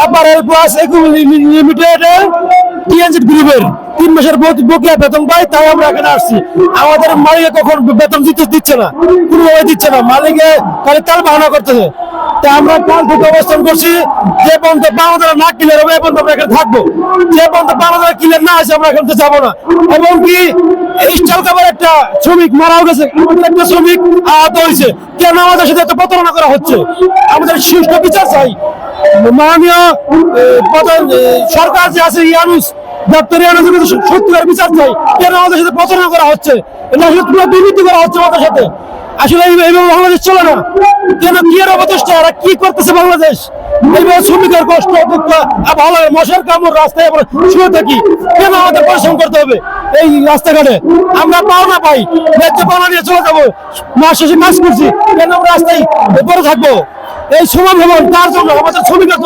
আপারেল plus limited TNG গ্রুপের 3 মাসের বকেয়া বেতন পাই, তাই আমরা এখানে আসছি। আমাদের মালিকে কখন বেতন দিচ্ছে না, কোনোভাবে দিচ্ছে না, মালিকে খালি তাল বাহানা করতেছে। তা আমরা কাল থেকে অবস্থান করছি, যে পর্যন্ত বাংলাদেশ না ক্লিয়ার হবে এ পর্যন্ত আমরা এখানে থাকবো, যে পর্যন্ত বাংলাদেশ ক্লিয়ার না আসে আমরা এখান থেকে যাবো না। এবং কি স্টল কাপড় একটা শ্রমিক মারাও গেছে, আমাদের একটা শ্রমিক আহত হয়েছে, কেন আমাদের সাথে এত প্রতারণা করা হচ্ছে? আমাদের সুষ্ঠু বিচার চাই। মাননীয় প্রধান সরকার যে আছে ইয়ানুস, ডক্টর ইয়ানুসের কাছে সত্যিকার বিচার চাই। কেন আমাদের সাথে প্রতারণা করা হচ্ছে? এটা আসলে পুরো দুর্নীতি করা হচ্ছে আমাদের সাথে। আসলে এইভাবে বাংলাদেশ চলে না। কেন কি এর অবচেষ্টা, এরা কি করতেছে বাংলাদেশ? এইভাবে শ্রমিকের কষ্ট দুঃখ ভালো মশার কামড় রাস্তায় আমরা শুয়ে থাকি, কেন আমাদের পরিশ্রম করতে হবে এই রাস্তাঘাটে? আমরা পাওনা পাই, ন্যায্য পাওনা নিয়ে চলে যাবো, মাস শেষে কাজ করছি, কেন আমরা রাস্তায় পড়ে থাকবো? এই সমাজ ভবন কার জন্য? আমাদের শ্রমিকের জন্য।